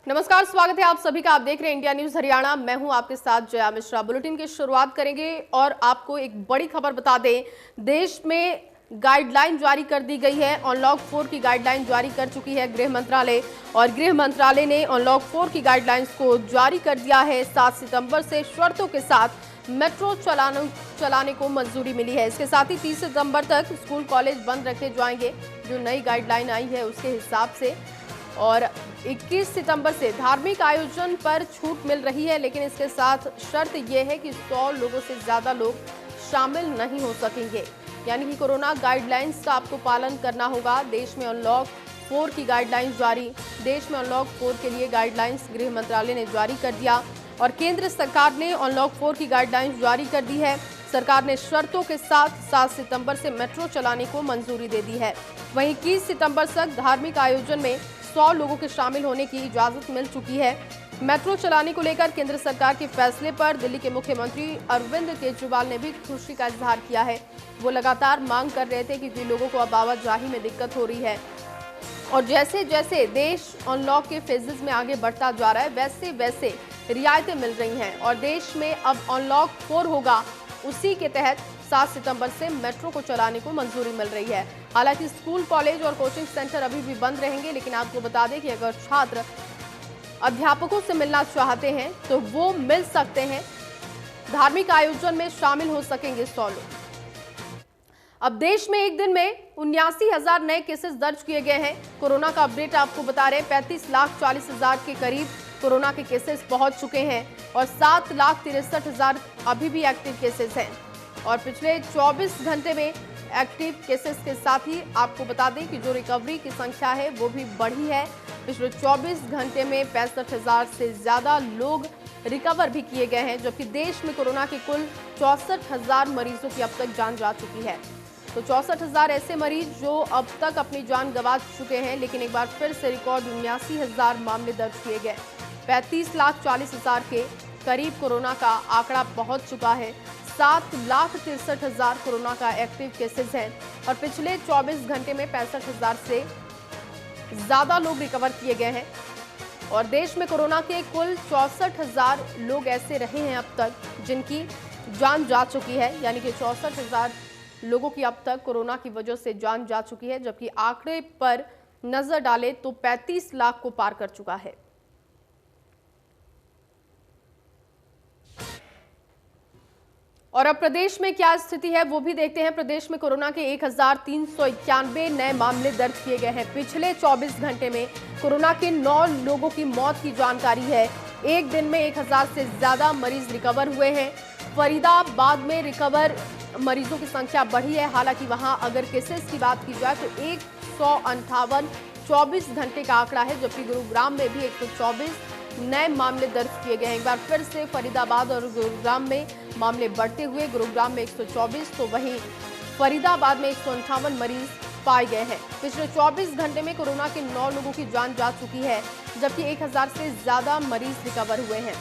नमस्कार, स्वागत है आप सभी का। आप देख रहे हैं इंडिया न्यूज हरियाणा। मैं हूं आपके साथ जया मिश्रा। बुलेटिन की शुरुआत करेंगे और आपको एक बड़ी खबर बता दें। देश में गाइडलाइन जारी कर दी गई है। अनलॉक 4 की गाइडलाइन जारी कर चुकी है गृह मंत्रालय, और गृह मंत्रालय ने अनलॉक 4 की गाइडलाइंस को जारी कर दिया है। 7 सितंबर से शर्तों के साथ मेट्रो चलाने को मंजूरी मिली है। इसके साथ ही 30 सितंबर तक स्कूल कॉलेज बंद रखे जाएंगे, जो नई गाइडलाइन आई है उसके हिसाब से। और 21 सितंबर से धार्मिक आयोजन पर छूट मिल रही है, लेकिन इसके साथ शर्त यह है कि 100 लोगों से ज्यादा लोग शामिल नहीं हो सकेंगे। यानी कि कोरोना गाइडलाइंस का आपको पालन करना होगा। देश में अनलॉक 4 की गाइडलाइंस जारी। देश में अनलॉक 4 के लिए गाइडलाइंस गृह मंत्रालय ने जारी कर दिया, और केंद्र सरकार ने अनलॉक 4 की गाइडलाइंस जारी कर दी है। सरकार ने शर्तों के साथ 7 सितंबर से मेट्रो चलाने को मंजूरी दे दी है। वहीं 21 सितंबर तक धार्मिक आयोजन में 100 लोगों के शामिल होने की इजाजत मिल चुकी है। मेट्रो चलाने को लेकर केंद्र सरकार के फैसले पर दिल्ली के मुख्यमंत्री अरविंद केजरीवाल ने भी खुशी का इजहार किया है। वो लगातार मांग कर रहे थे क्योंकि लोगों को अब आवाजाही में दिक्कत हो रही है, और जैसे जैसे देश अनलॉक के फेजेस में आगे बढ़ता जा रहा है वैसे वैसे रियायतें मिल रही हैं, और देश में अब अनलॉक 4 होगा। उसी के तहत 7 सितंबर से मेट्रो को चलाने को मंजूरी मिल रही है। हालांकि स्कूल, कॉलेज और कोचिंग सेंटर अभी भी बंद रहेंगे, लेकिन आपको बता दें कि अगर छात्र अध्यापकों से मिलना चाहते हैं तो वो मिल सकते हैं। धार्मिक आयोजन में शामिल हो सकेंगे 100 लोग। अब देश में एक दिन में 79,000 नए केसेस दर्ज किए गए हैं। कोरोना का अपडेट आपको बता रहे हैं। 35,40,000 के करीब कोरोना के केसेस पहुंच चुके हैं, और 7,63,000 अभी भी एक्टिव केसेस हैं। और पिछले 24 घंटे में एक्टिव केसेस के साथ ही आपको बता दें कि जो रिकवरी की संख्या है वो भी बढ़ी है। पिछले 24 घंटे में 65,000 से ज्यादा लोग रिकवर भी किए गए हैं, जबकि देश में कोरोना के कुल 64,000 मरीजों की अब तक जान जा चुकी है। तो 64,000 ऐसे मरीज जो अब तक अपनी जान गंवा चुके हैं, लेकिन एक बार फिर से रिकॉर्ड 79,000 मामले दर्ज किए गए। 35,40,000 के करीब कोरोना का आंकड़ा पहुंच चुका है। 7,63,000 कोरोना का एक्टिव केसेस हैं, और पिछले 24 घंटे में 65,000 से ज्यादा लोग रिकवर किए गए हैं। और देश में कोरोना के कुल 64,000 लोग ऐसे रहे हैं अब तक जिनकी जान जा चुकी है। यानी कि 64,000 लोगों की अब तक कोरोना की वजह से जान जा चुकी है, जबकि आंकड़े पर नजर डालें तो 35 लाख को पार कर चुका है। और अब प्रदेश में क्या स्थिति है वो भी देखते हैं। प्रदेश में कोरोना के 1,391 नए मामले दर्ज किए गए हैं। पिछले 24 घंटे में कोरोना के 9 लोगों की मौत की जानकारी है। एक दिन में 1,000 से ज्यादा मरीज रिकवर हुए हैं। फरीदाबाद में रिकवर मरीजों की संख्या बढ़ी है। हालांकि वहां अगर केसेस की बात की जाए तो 158 24 घंटे का आंकड़ा है, जबकि गुरुग्राम में भी 124 नए मामले दर्ज किए गए हैं। एक बार फिर से फरीदाबाद और गुरुग्राम में मामले बढ़ते हुए, गुरुग्राम में 124 तो वहीं फरीदाबाद में 158 मरीज पाए गए हैं। पिछले 24 घंटे में कोरोना के 9 लोगों की जान जा चुकी है, जबकि 1,000 से ज्यादा मरीज रिकवर हुए हैं,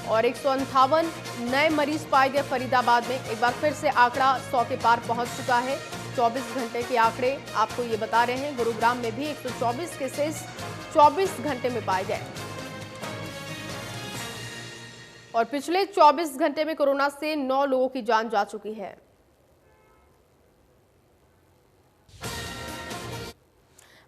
और 158 नए मरीज पाए गए फरीदाबाद में। एक बार फिर से आंकड़ा 100 के पार पहुंच चुका है। 24 घंटे के आंकड़े आपको ये बता रहे हैं। गुरुग्राम में भी 124 केसेस 24 घंटे में पाए गए, और पिछले 24 घंटे में कोरोना से 9 लोगों की जान जा चुकी है।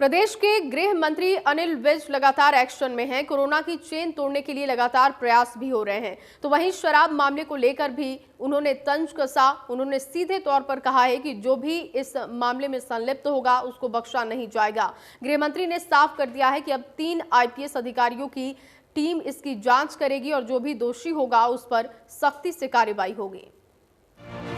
प्रदेश के गृह मंत्री अनिल विज लगातार एक्शन में हैं। कोरोना की चेन तोड़ने के लिए लगातार प्रयास भी हो रहे हैं। तो वहीं शराब मामले को लेकर भी उन्होंने तंज कसा। उन्होंने सीधे तौर पर कहा है कि जो भी इस मामले में संलिप्त होगा उसको बख्शा नहीं जाएगा। गृह मंत्री ने साफ कर दिया है कि अब 3 IPS अधिकारियों की टीम इसकी जांच करेगी, और जो भी दोषी होगा उस पर सख्ती से कार्रवाई होगी।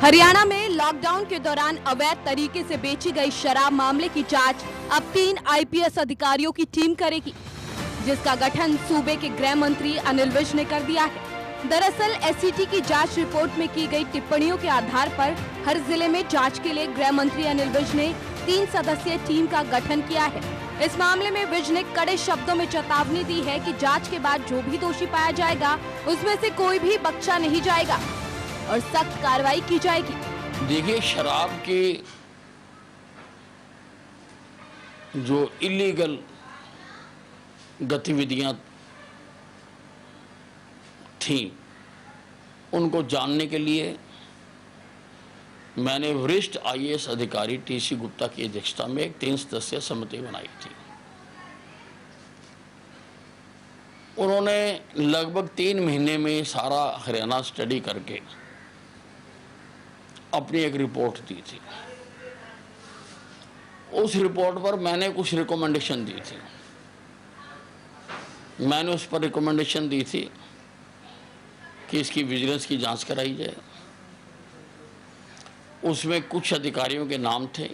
हरियाणा में लॉकडाउन के दौरान अवैध तरीके से बेची गई शराब मामले की जांच अब 3 IPS अधिकारियों की टीम करेगी, जिसका गठन सूबे के गृह मंत्री अनिल विज ने कर दिया है। दरअसल SCT की जांच रिपोर्ट में की गई टिप्पणियों के आधार पर हर जिले में जांच के लिए गृह मंत्री अनिल विज ने 3 सदस्यीय टीम का गठन किया है। इस मामले में विज ने कड़े शब्दों में चेतावनी दी है कि जांच के बाद जो भी दोषी पाया जाएगा उसमें से कोई भी बख्शा नहीं जाएगा और सख्त कार्रवाई की जाएगी। देखिए, शराब के जो इलीगल गतिविधियां थीं, उनको जानने के लिए मैंने वरिष्ठ IAS अधिकारी TC गुप्ता की अध्यक्षता में एक 3 सदस्यीय समिति बनाई थी। उन्होंने लगभग 3 महीने में सारा हरियाणा स्टडी करके अपनी एक रिपोर्ट दी थी। उस रिपोर्ट पर मैंने कुछ रिकमेंडेशन दी थी। मैंने उस पर रिकमेंडेशन दी थी कि इसकी विजिलेंस की जांच कराई जाए। उसमें कुछ अधिकारियों के नाम थे,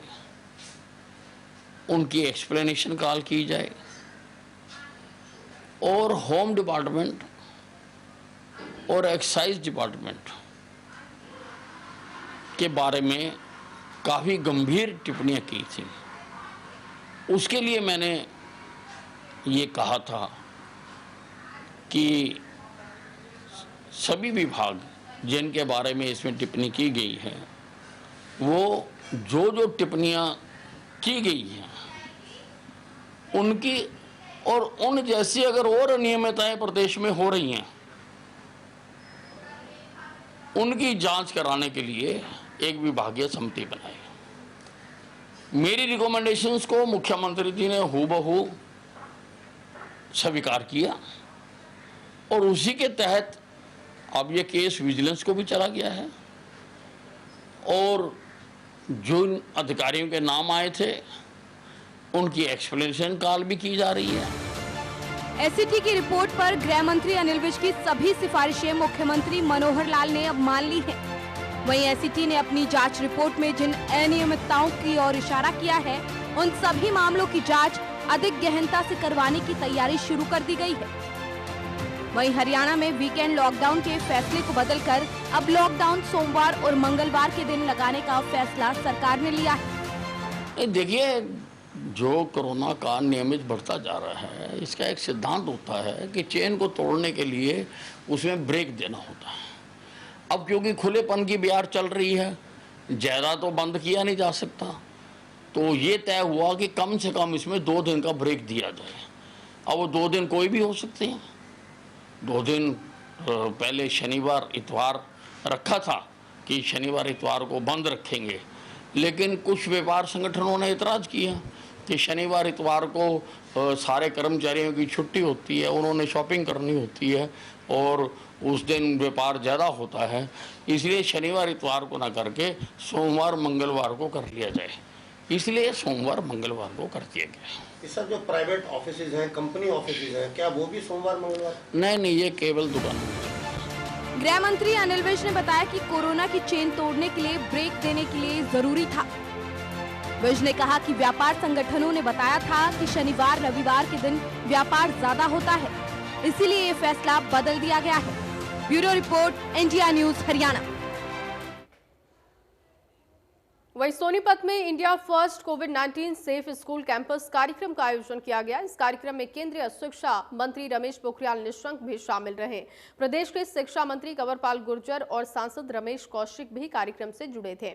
उनकी एक्सप्लेनेशन कॉल की जाए और होम डिपार्टमेंट और एक्साइज डिपार्टमेंट के बारे में काफ़ी गंभीर टिप्पणियां की थी। उसके लिए मैंने ये कहा था कि सभी विभाग जिनके बारे में इसमें टिप्पणी की गई है, वो जो टिप्पणियां की गई हैं उनकी और उन जैसी अगर और अनियमितताएं प्रदेश में हो रही हैं, उनकी जांच कराने के लिए एक विभागीय समिति बनाई। मेरी रिकमेंडेशंस को मुख्यमंत्री जी ने हूबहू स्वीकार किया और उसी के तहत अब ये केस विजिलेंस को भी चला गया है और जो अधिकारियों के नाम आए थे उनकी एक्सप्लेनेशन कॉल भी की जा रही है। एससीटी की रिपोर्ट पर गृह मंत्री अनिल विज की सभी सिफारिशें मुख्यमंत्री मनोहर लाल ने अब मान ली है। वहीं एससीटी ने अपनी जांच रिपोर्ट में जिन अनियमितताओं की ओर इशारा किया है, उन सभी मामलों की जांच अधिक गहनता से करवाने की तैयारी शुरू कर दी गई है। वहीं हरियाणा में वीकेंड लॉकडाउन के फैसले को बदलकर अब लॉकडाउन सोमवार और मंगलवार के दिन लगाने का फैसला सरकार ने लिया है। देखिए, जो कोरोना का नियमित बढ़ता जा रहा है, इसका एक सिद्धांत होता है कि चेन को तोड़ने के लिए उसमें ब्रेक देना होता है। अब क्योंकि खुलेपन की बयार चल रही है, ज़्यादा तो बंद किया नहीं जा सकता, तो ये तय हुआ कि कम से कम इसमें 2 दिन का ब्रेक दिया जाए। अब वो 2 दिन कोई भी हो सकते हैं। 2 दिन पहले शनिवार इतवार रखा था कि शनिवार इतवार को बंद रखेंगे, लेकिन कुछ व्यापार संगठनों ने इतराज़ किया कि शनिवार इतवार को सारे कर्मचारियों की छुट्टी होती है, उन्होंने शॉपिंग करनी होती है और उस दिन व्यापार ज़्यादा होता है, इसलिए शनिवार इतवार को ना करके सोमवार मंगलवार को कर लिया जाए। इसलिए सोमवार मंगलवार को कर दिया गया। सर, जो प्राइवेट ऑफिसेज हैं, कंपनी ऑफिसेज हैं, क्या वो भी सोमवार मंगलवार? नहीं, ये केवल दुकान। गृह मंत्री अनिल विज ने बताया कि कोरोना की चेन तोड़ने के लिए ब्रेक देने के लिए जरूरी था। विज ने कहा कि व्यापार संगठनों ने बताया था कि शनिवार रविवार के दिन व्यापार ज्यादा होता है, इसीलिए ये फैसला बदल दिया गया है। Bureau report, India news Haryana. वहीं सोनीपत में इंडिया फर्स्ट कोविड-19 सेफ स्कूल कैंपस कार्यक्रम का आयोजन किया गया। इस कार्यक्रम में केंद्रीय शिक्षा मंत्री रमेश पोखरियाल निशंक भी शामिल रहे। प्रदेश के शिक्षा मंत्री कंवरपाल गुर्जर और सांसद रमेश कौशिक भी कार्यक्रम से जुड़े थे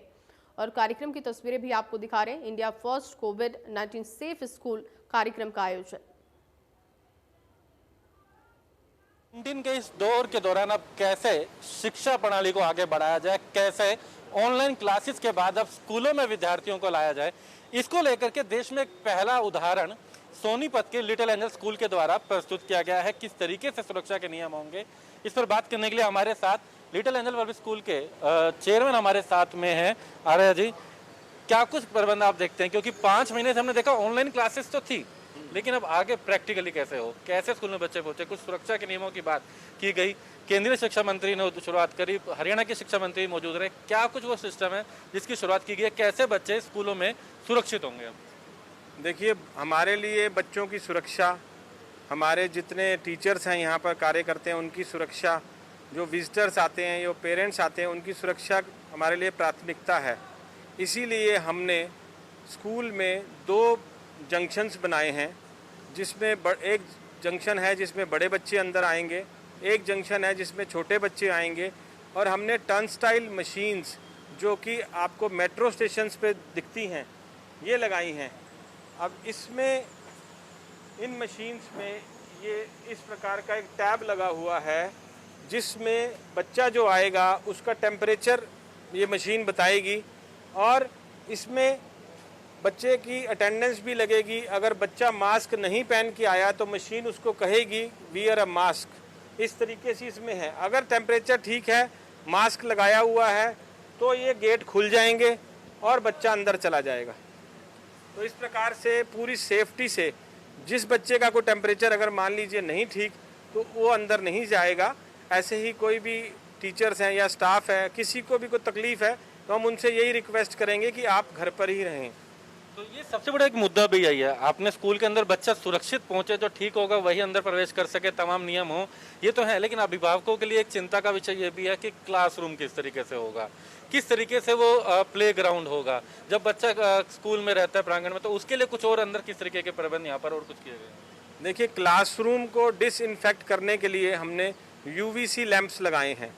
और कार्यक्रम की तस्वीरें भी आपको दिखा रहे हैं। इंडिया फर्स्ट कोविड-19 सेफ स्कूल कार्यक्रम का आयोजन। दिन के इस दौर के दौरान अब कैसे शिक्षा प्रणाली को आगे बढ़ाया जाए, कैसे ऑनलाइन क्लासेस के बाद अब स्कूलों में विद्यार्थियों को लाया जाए, इसको लेकर के देश में एक पहला उदाहरण सोनीपत के लिटिल एंजल स्कूल के द्वारा प्रस्तुत किया गया है। किस तरीके से सुरक्षा के नियम होंगे, इस पर बात करने के लिए हमारे साथ लिटिल एंजल पब्लिक स्कूल के चेयरमैन हमारे साथ में हैं। आर्या जी, क्या कुछ प्रबंध आप देखते हैं, क्योंकि 5 महीने से हमने देखा ऑनलाइन क्लासेस तो थी, लेकिन अब आगे प्रैक्टिकली कैसे हो, कैसे स्कूल में बच्चे पहुंचे, कुछ सुरक्षा के नियमों की बात की गई। केंद्रीय शिक्षा मंत्री ने शुरुआत करी, हरियाणा के शिक्षा मंत्री मौजूद रहे, क्या कुछ वो सिस्टम है जिसकी शुरुआत की गई है, कैसे बच्चे स्कूलों में सुरक्षित होंगे? अब देखिए, हमारे लिए बच्चों की सुरक्षा, हमारे जितने टीचर्स हैं यहाँ पर कार्य करते हैं उनकी सुरक्षा, जो विजिटर्स आते हैं, जो पेरेंट्स आते हैं, उनकी सुरक्षा हमारे लिए प्राथमिकता है। इसीलिए हमने स्कूल में 2 जंक्शंस बनाए हैं, जिसमें एक जंक्शन है जिसमें बड़े बच्चे अंदर आएंगे, एक जंक्शन है जिसमें छोटे बच्चे आएंगे, और हमने टर्नस्टाइल मशीन्स जो कि आपको मेट्रो स्टेशंस पे दिखती हैं, ये लगाई हैं। अब इसमें इन मशीन्स में ये इस प्रकार का एक टैब लगा हुआ है जिसमें बच्चा जो आएगा उसका टेम्परेचर ये मशीन बताएगी और इसमें बच्चे की अटेंडेंस भी लगेगी। अगर बच्चा मास्क नहीं पहन के आया तो मशीन उसको कहेगी वियर अ मास्क। इस तरीके से इसमें है, अगर टेम्परेचर ठीक है, मास्क लगाया हुआ है तो ये गेट खुल जाएंगे और बच्चा अंदर चला जाएगा। तो इस प्रकार से पूरी सेफ्टी से जिस बच्चे का कोई टेम्परेचर अगर मान लीजिए नहीं ठीक तो वो अंदर नहीं जाएगा। ऐसे ही कोई भी टीचर्स हैं या स्टाफ है, किसी को भी कोई तकलीफ है तो हम उनसे यही रिक्वेस्ट करेंगे कि आप घर पर ही रहें। तो ये सबसे बड़ा एक मुद्दा भी यही है, आपने स्कूल के अंदर बच्चा सुरक्षित पहुंचे, जो ठीक होगा वही अंदर प्रवेश कर सके, तमाम नियम हो, ये तो है। लेकिन अभिभावकों के लिए एक चिंता का विषय ये भी है कि क्लासरूम किस तरीके से होगा, किस तरीके से वो प्ले ग्राउंड होगा। जब बच्चा स्कूल में रहता है प्रांगण में, तो उसके लिए कुछ और अंदर किस तरीके के प्रबंध यहाँ पर और कुछ किए गए? देखिए, क्लासरूम को डिसइंफेक्ट करने के लिए हमने UVC लैंप्स लगाए हैं।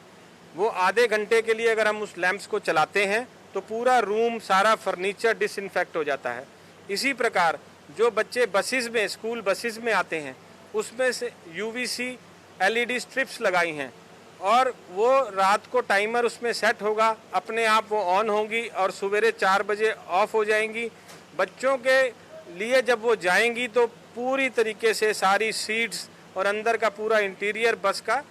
वो आधे घंटे के लिए अगर हम उस लैंप्स को चलाते हैं तो पूरा रूम, सारा फर्नीचर डिसइंफेक्ट हो जाता है। इसी प्रकार जो बच्चे बसेस में, स्कूल बसेस में आते हैं, उसमें से UVC LED स्ट्रिप्स लगाई हैं और वो रात को टाइमर उसमें सेट होगा, अपने आप वो ऑन होंगी और सवेरे 4 बजे ऑफ हो जाएंगी। बच्चों के लिए जब वो जाएंगी तो पूरी तरीके से सारी सीट्स और अंदर का पूरा इंटीरियर बस का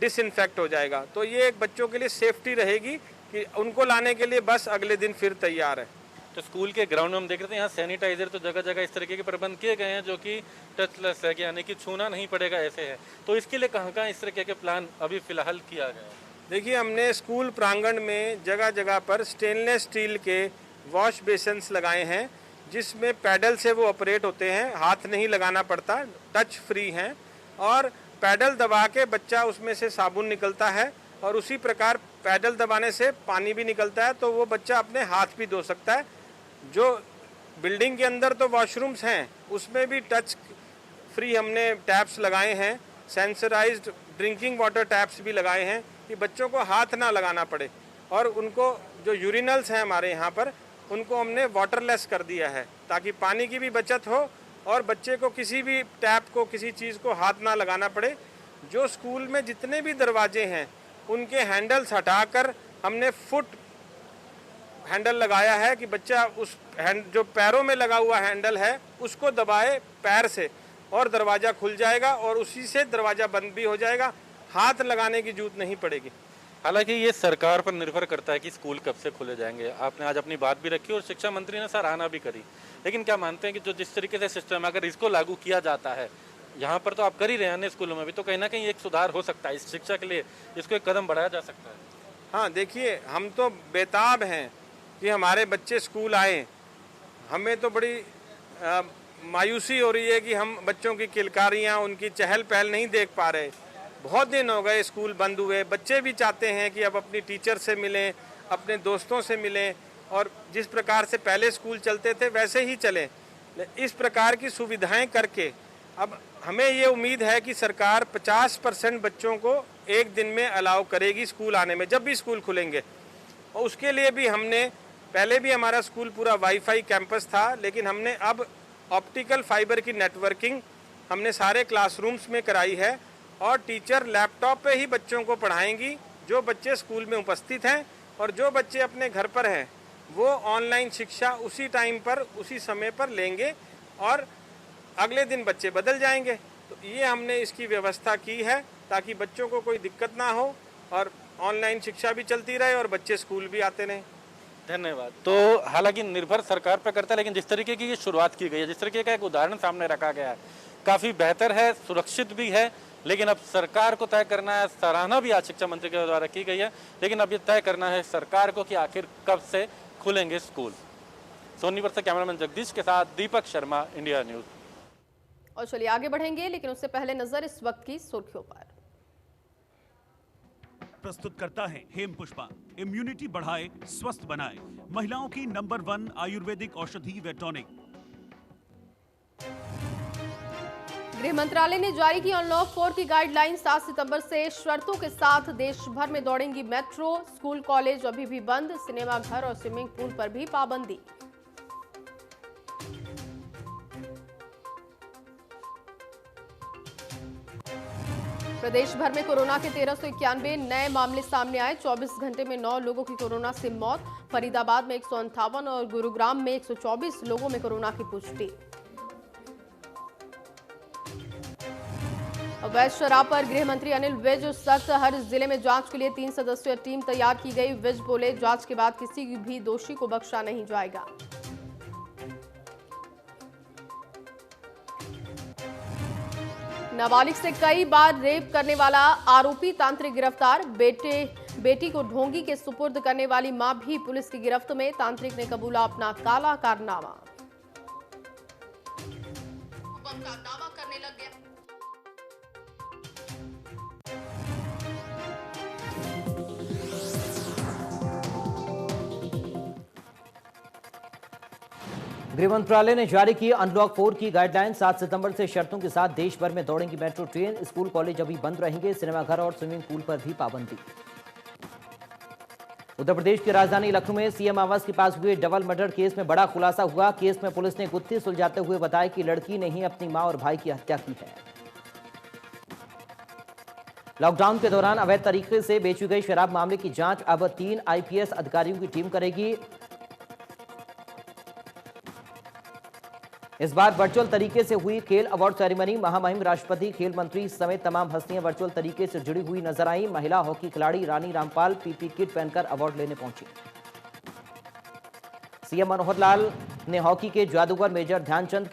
डिसइंफेक्ट हो जाएगा। तो ये एक बच्चों के लिए सेफ्टी रहेगी कि उनको लाने के लिए बस अगले दिन फिर तैयार है। तो स्कूल के ग्राउंड में हम देख रहे थे यहाँ सैनिटाइजर तो जगह जगह इस तरीके के प्रबंध किए गए हैं जो कि टचलेस है, यानी कि छूना नहीं पड़ेगा, ऐसे है। तो इसके लिए कहाँ कहाँ इस तरीके के प्लान अभी फिलहाल किया गया है? देखिए, हमने स्कूल प्रांगण में जगह जगह पर स्टेनलेस स्टील के वॉश बेसिन्स लगाए हैं जिसमें पैडल से वो ऑपरेट होते हैं, हाथ नहीं लगाना पड़ता, टच फ्री हैं और पैडल दबा के बच्चा उसमें से साबुन निकलता है और उसी प्रकार पैडल दबाने से पानी भी निकलता है, तो वो बच्चा अपने हाथ भी धो सकता है। जो बिल्डिंग के अंदर तो वॉशरूम्स हैं उसमें भी टच फ्री हमने टैप्स लगाए हैं, सेंसराइज्ड ड्रिंकिंग वाटर टैप्स भी लगाए हैं कि बच्चों को हाथ ना लगाना पड़े। और उनको जो यूरिनल्स हैं हमारे यहाँ पर, उनको हमने वाटरलेस कर दिया है ताकि पानी की भी बचत हो और बच्चे को किसी भी टैप को, किसी चीज़ को हाथ ना लगाना पड़े। जो स्कूल में जितने भी दरवाजे हैं उनके हैंडल्स हटाकर हमने फुट हैंडल लगाया है कि बच्चा उस जो पैरों में लगा हुआ हैंडल है उसको दबाए पैर से और दरवाज़ा खुल जाएगा और उसी से दरवाज़ा बंद भी हो जाएगा, हाथ लगाने की जरूरत नहीं पड़ेगी। हालांकि ये सरकार पर निर्भर करता है कि स्कूल कब से खुले जाएंगे। आपने आज अपनी बात भी रखी और शिक्षा मंत्री ने सराहना भी करी, लेकिन क्या मानते हैं कि जो जिस तरीके से सिस्टम है, अगर इसको लागू किया जाता है, यहाँ पर तो आप कर ही रहे हैं अन्य स्कूलों में भी, तो कहीं ना कहीं एक सुधार हो सकता है इस शिक्षा के लिए, इसको एक कदम बढ़ाया जा सकता है? हाँ, देखिए, हम तो बेताब हैं कि हमारे बच्चे स्कूल आए। हमें तो बड़ी मायूसी हो रही है कि हम बच्चों की किलकारियाँ, उनकी चहल पहल नहीं देख पा रहे। बहुत दिन हो गए स्कूल बंद हुए। बच्चे भी चाहते हैं कि अब अपनी टीचर से मिलें, अपने दोस्तों से मिलें और जिस प्रकार से पहले स्कूल चलते थे वैसे ही चलें। इस प्रकार की सुविधाएं करके अब हमें ये उम्मीद है कि सरकार 50% बच्चों को एक दिन में अलाउ करेगी स्कूल आने में, जब भी स्कूल खुलेंगे। और उसके लिए भी हमने, पहले भी हमारा स्कूल पूरा वाईफाई कैंपस था, लेकिन हमने अब ऑप्टिकल फाइबर की नेटवर्किंग हमने सारे क्लासरूम्स में कराई है और टीचर लैपटॉप पे ही बच्चों को पढ़ाएंगी। जो बच्चे स्कूल में उपस्थित हैं और जो बच्चे अपने घर पर हैं वो ऑनलाइन शिक्षा उसी टाइम पर, उसी समय पर लेंगे और अगले दिन बच्चे बदल जाएंगे। तो ये हमने इसकी व्यवस्था की है ताकि बच्चों को कोई दिक्कत ना हो और ऑनलाइन शिक्षा भी चलती रहे और बच्चे स्कूल भी आते रहें। धन्यवाद। तो हालांकि निर्भर सरकार पर करता है, लेकिन जिस तरीके की ये शुरुआत की गई है, जिस तरीके का एक उदाहरण सामने रखा गया है, काफ़ी बेहतर है, सुरक्षित भी है। लेकिन अब सरकार को तय करना है, सराहना भी आज शिक्षा मंत्री के द्वारा की गई है, लेकिन अब ये तय करना है सरकार को कि आखिर कब से खुलेंगे स्कूल। सोनीपत से कैमरामैन जगदीश के साथ दीपक शर्मा, इंडिया न्यूज़। और चलिए आगे बढ़ेंगे, लेकिन उससे पहले नजर इस वक्त की सुर्खियों पर। प्रस्तुत करता है हेम पुष्पा। इम्यूनिटी बढ़ाए, स्वस्थ बनाए, महिलाओं की नंबर 1 आयुर्वेदिक औषधि व टॉनिक। गृह मंत्रालय ने जारी की अनलॉक 4 की गाइडलाइन। 7 सितंबर से शर्तों के साथ देश भर में दौड़ेंगी मेट्रो। स्कूल कॉलेज अभी भी बंद, सिनेमा घर और स्विमिंग पूल पर भी पाबंदी। प्रदेश भर में कोरोना के 1391 नए मामले सामने आए। 24 घंटे में 9 लोगों की कोरोना से मौत। फरीदाबाद में 158 और गुरुग्राम में 124 लोगों में कोरोना की पुष्टि। अवैध शराब पर गृह मंत्री अनिल विज सख्त। हर जिले में जांच के लिए 3 सदस्यीय टीम तैयार की गई। विज बोले, जांच के बाद किसी भी दोषी को बख्शा नहीं जाएगा। नाबालिग से कई बार रेप करने वाला आरोपी तांत्रिक गिरफ्तार। बेटी को ढोंगी के सुपुर्द करने वाली मां भी पुलिस की गिरफ्त में। तांत्रिक ने कबूला अपना काला कारनामा। दावा करने लग गया। गृह मंत्रालय ने जारी की अनलॉक 4 की गाइडलाइन। 7 सितंबर से शर्तों के साथ देश भर में दौड़ेंगी मेट्रो ट्रेन। स्कूल कॉलेज अभी बंद रहेंगे। सिनेमाघर और स्विमिंग पूल पर भी पाबंदी। उत्तर प्रदेश की राजधानी लखनऊ में सीएम आवास के पास हुए डबल मर्डर केस में बड़ा खुलासा हुआ। केस में पुलिस ने गुत्थी सुलझाते हुए बताया कि लड़की ने ही अपनी मां और भाई की हत्या की है। लॉकडाउन के दौरान अवैध तरीके से बेची गई शराब मामले की जांच अब 3 आईपीएस अधिकारियों की टीम करेगी। इस बार वर्चुअल तरीके से हुई खेल अवार्ड सेरेमनी। महामहिम राष्ट्रपति, खेल मंत्री समेत तमाम हस्तियां वर्चुअल तरीके से जुड़ी हुई नजर आई। महिला हॉकी खिलाड़ी रानी रामपाल पीपी किट पहनकर अवार्ड लेने पहुंची। सीएम मनोहर लाल ने हॉकी के जादूगर मेजर ध्यानचंद